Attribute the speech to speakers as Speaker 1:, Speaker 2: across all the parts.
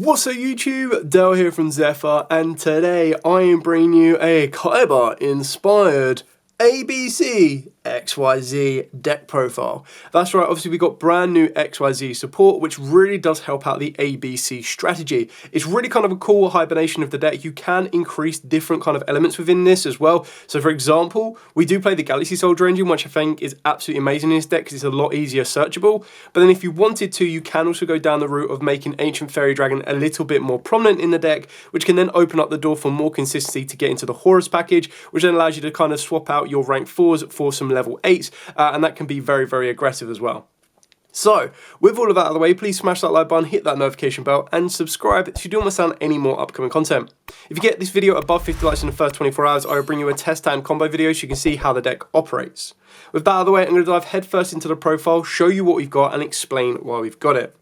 Speaker 1: What's up YouTube, Dale here from Zephyr, and today I am bringing you a Kaiba inspired ABC XYZ deck profile. That's right, obviously we got brand new XYZ support, which really does help out the ABC strategy. It's really kind of a cool hibernation of the deck. You can increase different kind of elements within this as well. So for example, we do play the Galaxy Soldier engine, which I think is absolutely amazing in this deck because it's a lot easier searchable. But then if you wanted to, you can also go down the route of making Ancient Fairy Dragon a little bit more prominent in the deck, which can then open up the door for more consistency to get into the Horus package, which then allows you to kind of swap out your rank 4s for some level 8s, and that can be very, very aggressive as well. So, with all of that out of the way, please smash that like button, hit that notification bell, and subscribe if you don't want to sound any more upcoming content. If you get this video above 50 likes in the first 24 hours, I will bring you a test and combo video so you can see how the deck operates. With that out of the way, I'm going to dive headfirst into the profile, show you what we've got, and explain why we've got it.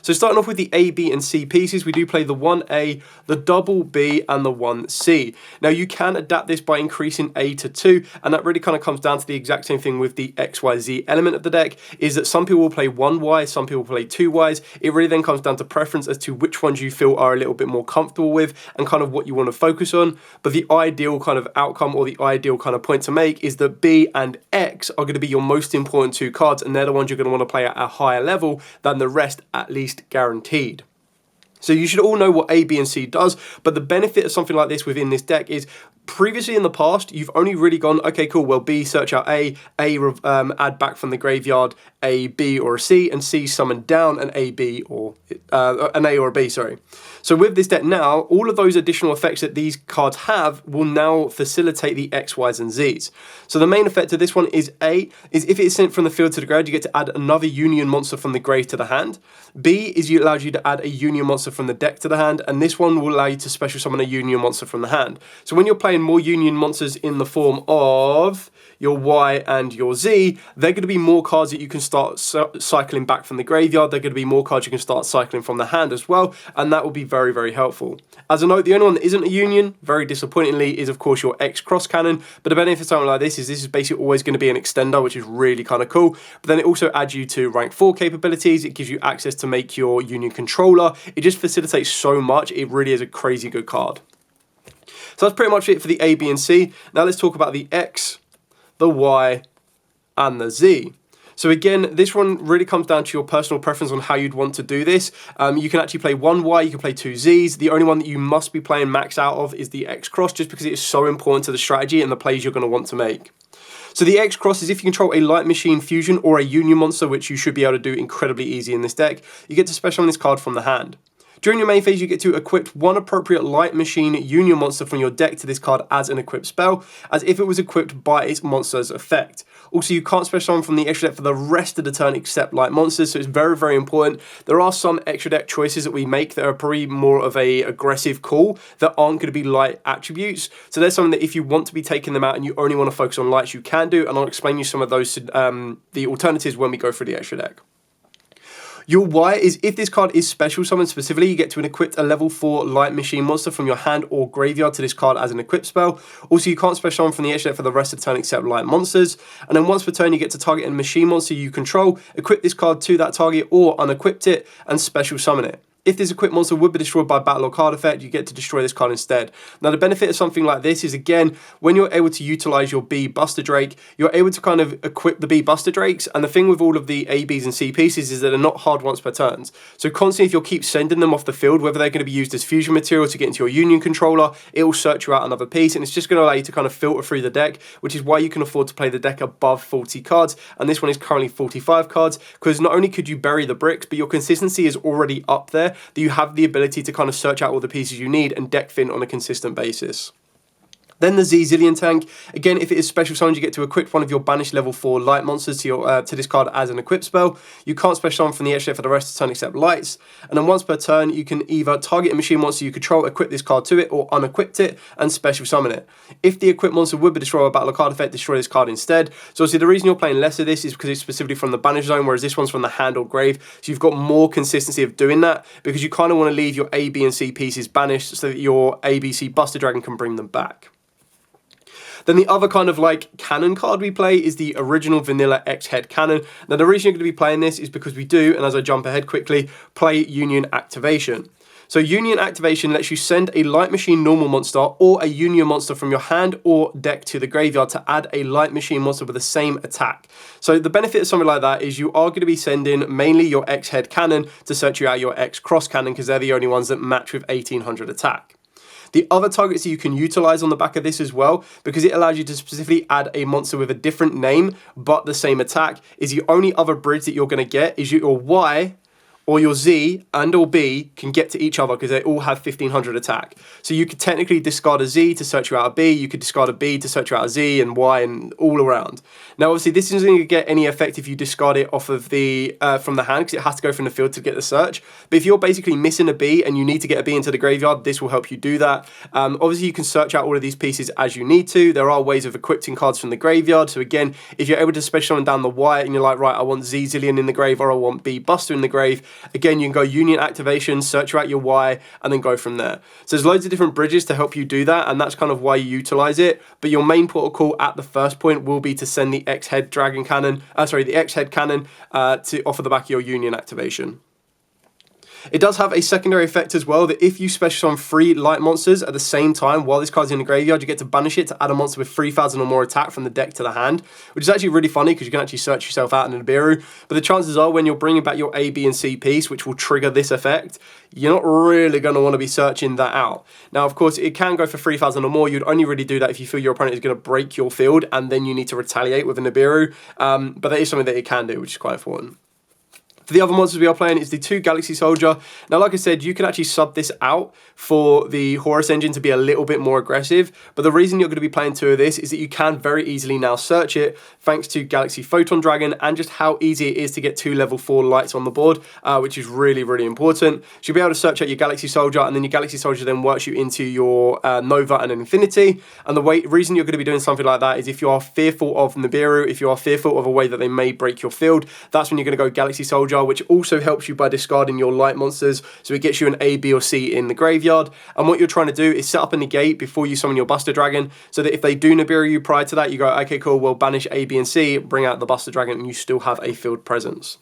Speaker 1: So starting off with the A, B and C pieces, we do play the 1A, the double B and the 1C. Now you can adapt this by increasing A to 2, and that really kind of comes down to the exact same thing with the XYZ element of the deck, is that some people will play 1Y, some people play 2Ys. It really then comes down to preference as to which ones you feel are a little bit more comfortable with and kind of what you want to focus on. But the ideal kind of outcome or the ideal kind of point to make is that B and X are going to be your most important two cards, and they're the ones you're going to want to play at a higher level than the rest, at least guaranteed. So you should all know what A, B and C does, but the benefit of something like this within this deck is previously in the past, you've only really gone, okay, cool, well, B, search out A, add back from the graveyard, A, B, or a C, and C, summon down an A, B, or an A or a B, sorry. So with this deck now, all of those additional effects that these cards have will now facilitate the X, Ys, and Zs. So the main effect of this one is A, is if it is sent from the field to the grave, you get to add another Union monster from the grave to the hand. B is it allows you to add a Union monster from the deck to the hand, and this one will allow you to special summon a Union monster from the hand. So when you're playing more Union monsters in the form of your Y and your Z, they're going to be more cards that you can start cycling back from the graveyard. They're going to be more cards you can start cycling from the hand as well, and that will be very, very helpful. As a note, the only one that isn't a Union, very disappointingly, is of course your X cross cannon, but the benefit of something like this is basically always going to be an extender, which is really kind of cool. But then it also adds you to rank 4 capabilities. It gives you access to make your Union controller. It just facilitates so much. It really is a crazy good card. So that's pretty much it for the A, B, and C. Now let's talk about the X, the Y, and the Z. So again, this one really comes down to your personal preference on how you'd want to do this. You can actually play 1Y, you can play 2 Zs. The only one that you must be playing max out of is the X cross, just because it is so important to the strategy and the plays you're going to want to make. So the X cross is if you control a Light Machine Fusion or a Union monster, which you should be able to do incredibly easy in this deck, you get to special on this card from the hand. During your main phase, you get to equip one appropriate Light Machine Union monster from your deck to this card as an equipped spell, as if it was equipped by its monster's effect. Also, you can't special summon from the extra deck for the rest of the turn except Light monsters, so it's very, very important. There are some extra deck choices that we make that are probably more of a aggressive call that aren't going to be Light attributes. So there's something that if you want to be taking them out and you only want to focus on Lights, you can do, and I'll explain you some of those, the alternatives when we go through the extra deck. Your Y is if this card is special summoned specifically, you get to equip a level 4 Light Machine monster from your hand or graveyard to this card as an equipped spell. Also, you can't special summon from the extra deck for the rest of the turn except Light monsters. And then once per turn, you get to target a machine monster you control, equip this card to that target or unequipped it, and special summon it. If this equipped monster would be destroyed by battle or card effect, you get to destroy this card instead. Now the benefit of something like this is, again, when you're able to utilize your B Buster Drake, you're able to kind of equip the B Buster Drakes, and the thing with all of the A, Bs and C pieces is that they're not hard once per turns. So constantly if you'll keep sending them off the field, whether they're going to be used as fusion material to get into your Union controller, it will search you out another piece, and it's just going to allow you to kind of filter through the deck, which is why you can afford to play the deck above 40 cards, and this one is currently 45 cards, because not only could you bury the bricks, but your consistency is already up there, that you have the ability to kind of search out all the pieces you need and deck fin on a consistent basis. Then the Z Zillion Tank. Again, if it is special summoned, you get to equip one of your banished level 4 Light monsters to this card as an equipped spell. You can't special summon from the extra for the rest of the turn except Lights. And then once per turn, you can either target a machine monster you control, equip this card to it, or unequipped it and special summon it. If the equipped monster would be destroyed by battle or card effect, destroy this card instead. So obviously the reason you're playing less of this is because it's specifically from the banish zone, whereas this one's from the hand or grave. So you've got more consistency of doing that because you kind of want to leave your A, B, and C pieces banished so that your ABC Buster Dragon can bring them back. Then the other kind of like cannon card we play is the original vanilla X-Head cannon. Now the reason you're going to be playing this is because we do, and as I jump ahead quickly, play Union Activation. So Union activation lets you send a Light Machine normal monster or a Union monster from your hand or deck to the graveyard to add a Light Machine monster with the same attack. So the benefit of something like that is you are going to be sending mainly your X head cannon to search you out your X cross cannon because they're the only ones that match with 1800 attack. The other targets that you can utilize on the back of this as well, because it allows you to specifically add a monster with a different name but the same attack, is the only other bridge that you're going to get is your Y or your Z and or B can get to each other because they all have 1500 attack. So you could technically discard a Z to search you out a B, you could discard a B to search you out a Z and Y and all around. Now obviously this isn't going to get any effect if you discard it off of the from the hand because it has to go from the field to get the search. But if you're basically missing a B and you need to get a B into the graveyard, this will help you do that. Obviously you can search out all of these pieces as you need to. There are ways of equipping cards from the graveyard. So again, if you're able to special summon down the Y and you're like, right, I want Z Zillion in the grave or I want B Buster in the grave, again, you can go Union activation, search out your Y, and then go from there. So there's loads of different bridges to help you do that, and that's kind of why you utilize it. But your main protocol at the first point will be to send the X head dragon cannon, the X head cannon to off of the back of your Union activation. It does have a secondary effect as well, that if you special summon 3 light monsters at the same time while this card's in the graveyard, you get to banish it to add a monster with 3000 or more attack from the deck to the hand, which is actually really funny because you can actually search yourself out in a Nibiru. But the chances are when you're bringing back your A, B, and C piece, which will trigger this effect, you're not really going to want to be searching that out. Now, of course, it can go for 3000 or more. You'd only really do that if you feel your opponent is going to break your field and then you need to retaliate with a Nibiru. But that is something that it can do, which is quite important. For the other monsters we are playing is the 2 Galaxy Soldier. Now, like I said, you can actually sub this out for the Horus engine to be a little bit more aggressive. But the reason you're going to be playing 2 of this is that you can very easily now search it thanks to Galaxy Photon Dragon and just how easy it is to get 2 level 4 lights on the board, which is really, really important. So you'll be able to search out your Galaxy Soldier, and then your Galaxy Soldier then works you into your Nova and an Infinity. And the reason you're going to be doing something like that is if you are fearful of Nibiru, if you are fearful of a way that they may break your field, that's when you're going to go Galaxy Soldier, which also helps you by discarding your light monsters, so it gets you an A, B, or C in the graveyard. And what you're trying to do is set up a negate before you summon your Buster Dragon, so that if they do Nibiru you prior to that, you go, okay, cool, we'll banish A, B, and C, bring out the Buster Dragon, and you still have a field presence.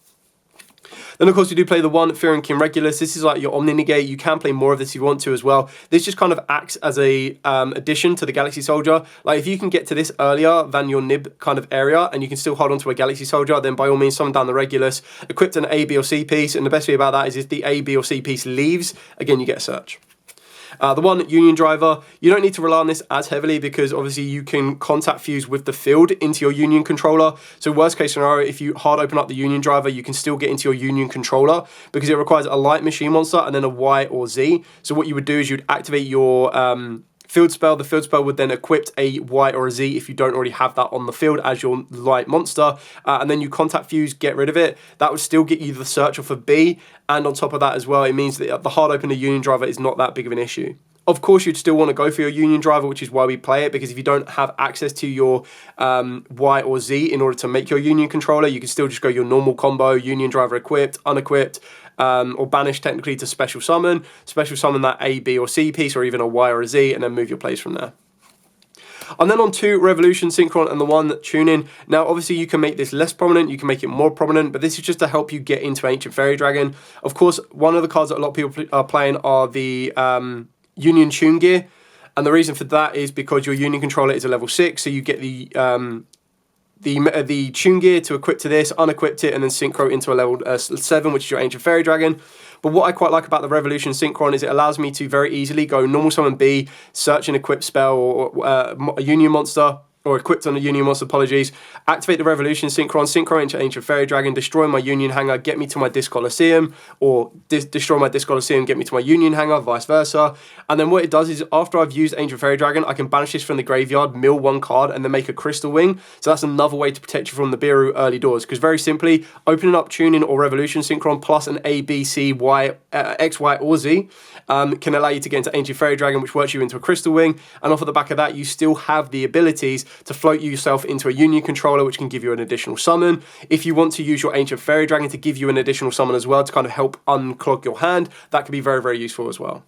Speaker 1: Then, of course, we do play the 1 Fear and King Regulus. This is like your Omni Negate. You can play more of this if you want to as well. This just kind of acts as a addition to the Galaxy Soldier. Like, if you can get to this earlier than your Nib kind of area and you can still hold on to a Galaxy Soldier, then by all means, summon down the Regulus, equipped an A, B, or C piece. And the best way about that is if the A, B, or C piece leaves, again, you get a search. The 1 Union Driver, you don't need to rely on this as heavily because obviously you can contact fuse with the field into your Union controller. So worst case scenario, if you hard open up the Union Driver, you can still get into your Union controller because it requires a light machine monster and then a Y or Z. So what you would do is you'd activate your field spell. The field spell would then equip a Y or a Z if you don't already have that on the field as your light monster. And then you contact fuse, get rid of it. That would still get you the search off of B. And on top of that as well, it means that the hard open the Union Driver is not that big of an issue. Of course, you'd still want to go for your Union Driver, which is why we play it, because if you don't have access to your Y or Z in order to make your Union controller, you can still just go your normal combo, Union Driver equipped, unequipped, or banish technically to special summon that A, B, or C piece, or even a Y or a Z, and then move your plays from there. And then on 2 Revolution Synchron and the 1 Tune-In. Now, obviously, you can make this less prominent, you can make it more prominent, but this is just to help you get into Ancient Fairy Dragon. Of course, one of the cards that a lot of people are playing are the Union Tune Gear, and the reason for that is because your Union controller is a level 6, so you get the Tune Gear to equip to this, unequipped it, and then synchro into a level 7, which is your Ancient Fairy Dragon. But what I quite like about the Revolution Synchron is it allows me to very easily go normal summon B, search an equip spell or a Union monster, or equipped on a Union monster, apologies, activate the Revolution Synchro into Ancient Fairy Dragon, destroy my Union Hanger, get me to my Disc Colosseum, or destroy my Disc Colosseum, get me to my Union Hanger, vice versa. And then what it does is after I've used Ancient Fairy Dragon, I can banish this from the graveyard, mill 1 card, and then make a Crystal Wing. So that's another way to protect you from the Nibiru early doors, because very simply, opening up Tune-In or Revolution Synchron plus an A, B, C, Y, X, Y, or Z can allow you to get into Ancient Fairy Dragon, which works you into a Crystal Wing, and off of the back of that, you still have the abilities to float yourself into a Union controller, which can give you an additional summon. If you want to use your Ancient Fairy Dragon to give you an additional summon as well to kind of help unclog your hand, that could be very, very useful as well.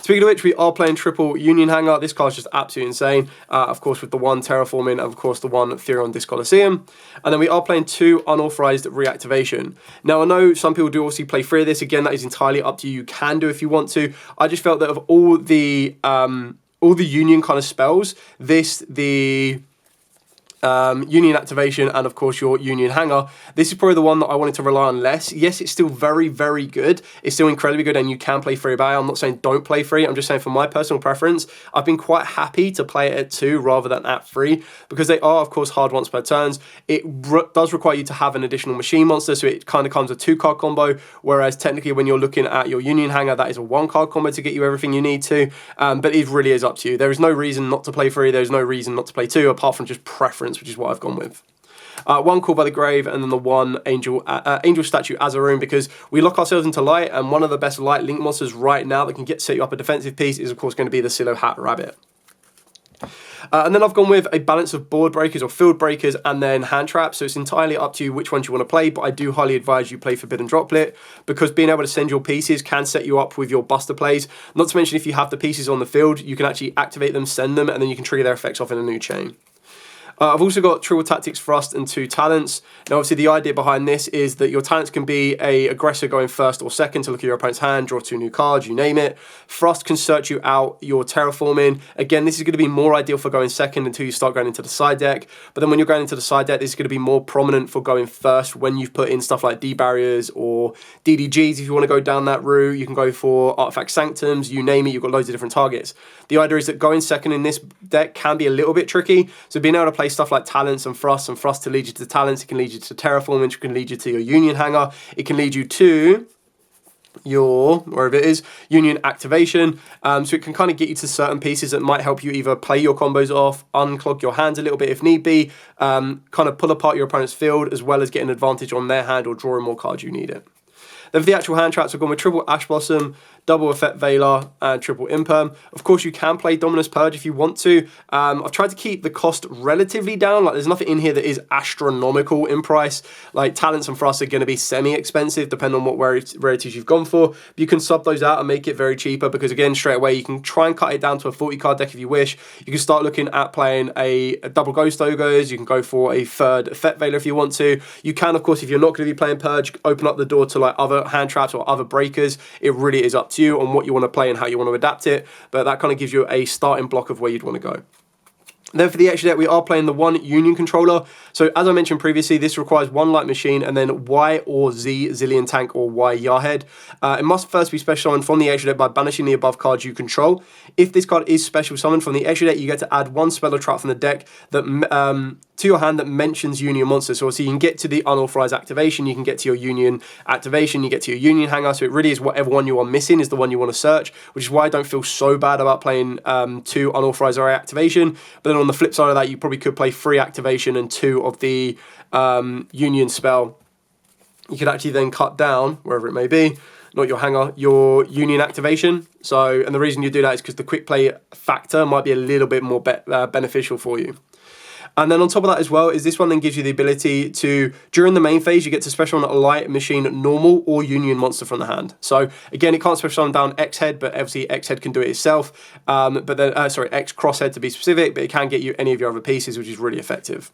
Speaker 1: Speaking of which, we are playing triple Union Hanger. This card's just absolutely insane. Of course, with the one Terraforming and of course the one Therion Disc Coliseum. And then we are playing 2 unauthorized reactivation. Now, I know some people do obviously play 3 of this. Again, that is entirely up to you. You can do if you want to. I just felt that of all the Union kind of spells, Union Activation and of course your Union Hanger, this is probably the one that I wanted to rely on less. Yes, it's still very, very good. It's still incredibly good and you can play 3 about it. I'm not saying don't play 3. I'm just saying for my personal preference, I've been quite happy to play it at 2 rather than at 3 because they are of course hard once per turns. It does require you to have an additional machine monster, so it kind of comes a 2-card combo, whereas technically when you're looking at your Union Hanger, that is a 1-card combo to get you everything you need to. But it really is up to you. There is no reason not to play 3. There's no reason not to play 2 apart from just preference, which is what I've gone with. 1 Call by the Grave, and then the 1 Angel Statue Azaroon, because we lock ourselves into light, and one of the best light link monsters right now that can set you up a defensive piece is of course going to be the Silo Hat Rabbit. And then I've gone with a balance of board breakers or field breakers and then hand traps. So it's entirely up to you which ones you want to play, but I do highly advise you play Forbidden Droplet because being able to send your pieces can set you up with your buster plays. Not to mention if you have the pieces on the field, you can actually activate them, send them, and then you can trigger their effects off in a new chain. I've also got Triple Tactics Thrust and 2 talents. Now obviously the idea behind this is that your talents can be a aggressor going first or second to look at your opponent's hand, draw 2 new cards, you name it. Thrust can search you out your terraforming. Again, this is going to be more ideal for going second until you start going into the side deck. But then when you're going into the side deck, this is going to be more prominent for going first when you've put in stuff like D-barriers or DDGs. If you want to go down that route, you can go for Artifact Sanctums, you name it, you've got loads of different targets. The idea is that going second in this deck can be a little bit tricky. So being able to play stuff like talents and thrust to lead you to talents, it can lead you to terraforming, which can lead you to your Union Hanger, it can lead you to your, wherever it is, Union Activation, so it can kind of get you to certain pieces that might help you either play your combos off, unclog your hands a little bit if need be, kind of pull apart your opponent's field as well as get an advantage on their hand or drawing more cards you need it. Then for the actual hand traps, we've gone with triple Ash Blossom, double Effect Veiler, and triple Imperm. Of course, you can play Dominus Purge if you want to. I've tried to keep the cost relatively down. Like, there's nothing in here that is astronomical in price. Like, Talents and Thrusts are going to be semi-expensive, depending on what rarities you've gone for. But you can sub those out and make it very cheaper, because, again, straight away, you can try and cut it down to a 40-card deck if you wish. You can start looking at playing a double Ghost Ogres. You can go for a third Effect Veiler if you want to. You can, of course, if you're not going to be playing Purge, open up the door to, like, other hand traps or other breakers. It really is up to you on what you want to play and how you want to adapt it, but that kind of gives you a starting block of where you'd want to go. Then for the extra deck, we are playing the 1 Union Controller. So as I mentioned previously, this requires 1 Light Machine and then Y or Z Zillion Tank or Y Yarhead. It must first be special summoned from the extra deck by banishing the above cards you control. If this card is special summoned from the extra deck, you get to add 1 spell or trap from the deck that to your hand that mentions Union monsters. So you can get to the unauthorized activation, you can get to your Union activation, you get to your Union Hanger. So it really is whatever one you are missing is the one you want to search, which is why I don't feel so bad about playing 2 unauthorized activation. But then on the flip side of that, you probably could play 3 activation and 2 of the Union spell. You could actually then cut down, wherever it may be, not your hanger, your Union activation. So, and the reason you do that is because the quick play factor might be a little bit more beneficial for you. And then on top of that as well, is this one then gives you the ability to, during the main phase, you get to special summon a Light Machine, normal, or Union monster from the hand. So again, it can't special summon down X-Head, but obviously X-Head can do it itself. But then, sorry, X-Crosshead to be specific, but it can get you any of your other pieces, which is really effective.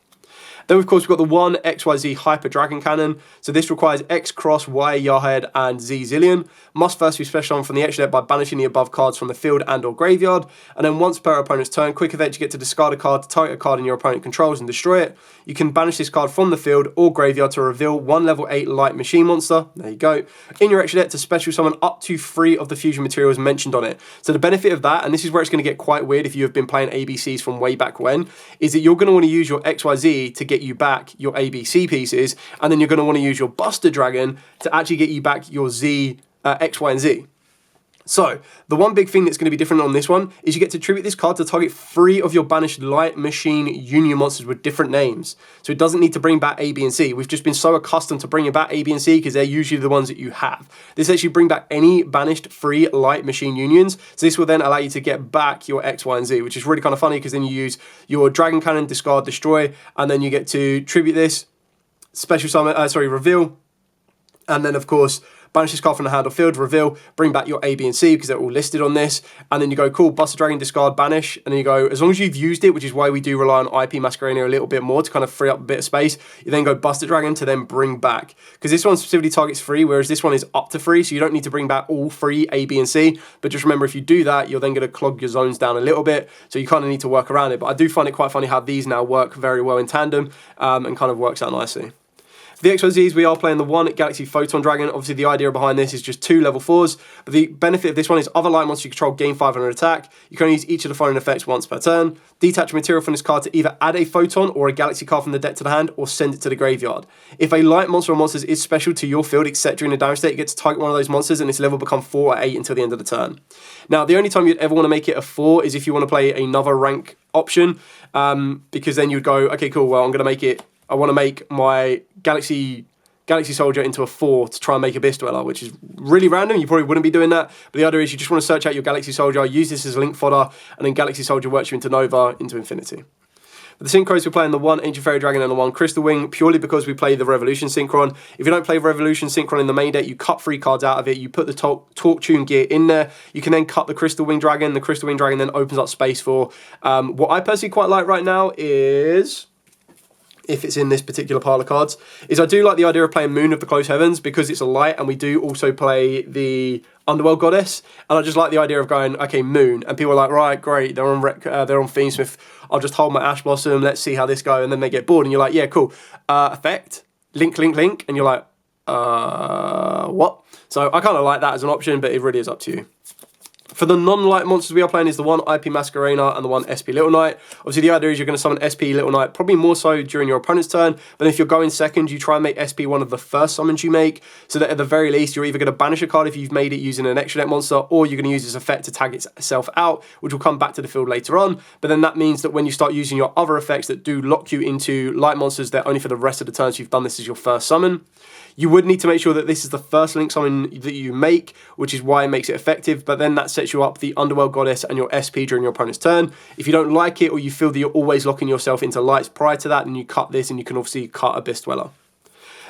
Speaker 1: Then, of course, we've got the 1 XYZ Hyper Dragon Cannon. So this requires X Cross, Y Yarhead, and Z Zillion. Must first be special summoned from the extra deck by banishing the above cards from the field and or graveyard. And then once per opponent's turn, quick event, you get to discard a card to target a card in your opponent controls and destroy it. You can banish this card from the field or graveyard to reveal 1 level 8 Light Machine monster. There you go. In your extra deck to special summon up to 3 of the fusion materials mentioned on it. So the benefit of that, and this is where it's going to get quite weird if you have been playing ABCs from way back when, is that you're going to want to use your XYZ to get you back your ABC pieces, and then you're going to want to use your Buster Dragon to actually get you back your Z, X, Y, and Z. So, the one big thing that's going to be different on this one is you get to tribute this card to target 3 of your banished Light Machine Union monsters with different names. So it doesn't need to bring back A, B, and C. We've just been so accustomed to bringing back A, B, and C because they're usually the ones that you have. This lets you bring back any banished 3 Light Machine Unions. So this will then allow you to get back your X, Y, and Z, which is really kind of funny because then you use your Dragon Cannon, discard, destroy, and then you get to tribute this, special summon, reveal, and then of course, banish this card from the hand or field, reveal, bring back your A, B, and C because they're all listed on this. And then you go, cool, Buster Dragon, discard, banish. And then you go, as long as you've used it, which is why we do rely on IP Masquerade a little bit more to kind of free up a bit of space, you then go Buster Dragon to then bring back. Because this one specifically targets 3, whereas this one is up to 3, so you don't need to bring back all 3 A, B, and C. But just remember, if you do that, you're then going to clog your zones down a little bit, so you kind of need to work around it. But I do find it quite funny how these now work very well in tandem and kind of works out nicely. For the XYZs, we are playing the 1 Galaxy Photon Dragon. Obviously, the idea behind this is just 2 level 4s, but the benefit of this one is other light monsters you control gain 500 attack. You can only use each of the following effects once per turn. Detach material from this card to either add a Photon or a Galaxy card from the deck to the hand, or send it to the graveyard. If a light monster or monsters is special to your field, except during the damage state, you get to target one of those monsters, and its level becomes 4 or 8 until the end of the turn. Now, the only time you'd ever want to make it a 4 is if you want to play another rank option, because then you'd go, okay, cool, well, I want to make my Galaxy Soldier into a 4 to try and make Abyss Dweller, which is really random. You probably wouldn't be doing that. But the other is you just want to search out your Galaxy Soldier, use this as link fodder, and then Galaxy Soldier works you into Nova, into Infinity. For the Synchros, we're playing the 1 Ancient Fairy Dragon and the 1 Crystal Wing, purely because we play the Revolution Synchron. If you don't play Revolution Synchron in the main deck, you cut 3 cards out of it, you put the Torque Tune gear in there, you can then cut the Crystal Wing Dragon. The Crystal Wing Dragon then opens up space for what I personally quite like right now is, if it's in this particular pile of cards, is I do like the idea of playing Moon of the Close Heavens because it's a light, and we do also play the Underworld Goddess, and I just like the idea of going, okay, Moon, and people are like, right, great, they're on Fiendsmith, I'll just hold my Ash Blossom, let's see how this goes, and then they get bored, and you're like, yeah, cool, effect, link, and you're like, what? So I kind of like that as an option, but it really is up to you. For the non-light monsters we are playing is the 1 IP Masquerena and the 1 SP Little Knight. Obviously, the idea is you're going to summon SP Little Knight, probably more so during your opponent's turn, but if you're going second, you try and make SP one of the first summons you make, so that at the very least, you're either going to banish a card if you've made it using an extra deck monster, or you're going to use this effect to tag itself out, which will come back to the field later on. But then that means that when you start using your other effects that do lock you into light monsters, they're only for the rest of the turn, so you've done this as your first summon. You would need to make sure that this is the first link summon that you make, which is why it makes it effective, but then that sets you up the Underworld Goddess and your SP during your opponent's turn. If you don't like it, or you feel that you're always locking yourself into lights prior to that, then you cut this, and you can obviously cut Abyss Dweller.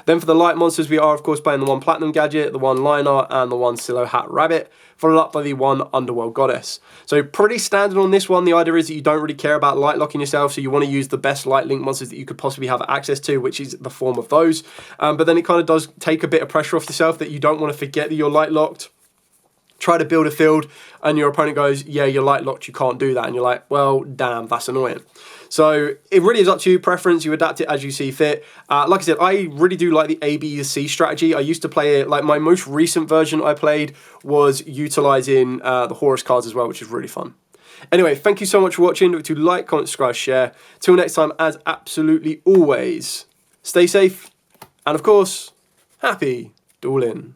Speaker 1: Then for the light monsters, we are of course playing the 1 Platinum Gadget, the 1 Lionheart, and the 1 Silo Hat Rabbit, followed up by the 1 Underworld Goddess. So pretty standard on this one. The idea is that you don't really care about light locking yourself, so you want to use the best light link monsters that you could possibly have access to, which is the form of those. But then it kind of does take a bit of pressure off yourself that you don't want to forget that you're light locked. Try to build a field, and your opponent goes, yeah, you're light locked, you can't do that. And you're like, well, damn, that's annoying. So it really is up to you, preference, you adapt it as you see fit. Like I said, I really do like the A, B, and C strategy. I used to play it, like my most recent version I played was utilising the Horus cards as well, which is really fun. Anyway, thank you so much for watching. Don't forget to like, comment, subscribe, share. Till next time, as absolutely always, stay safe, and of course, happy dueling.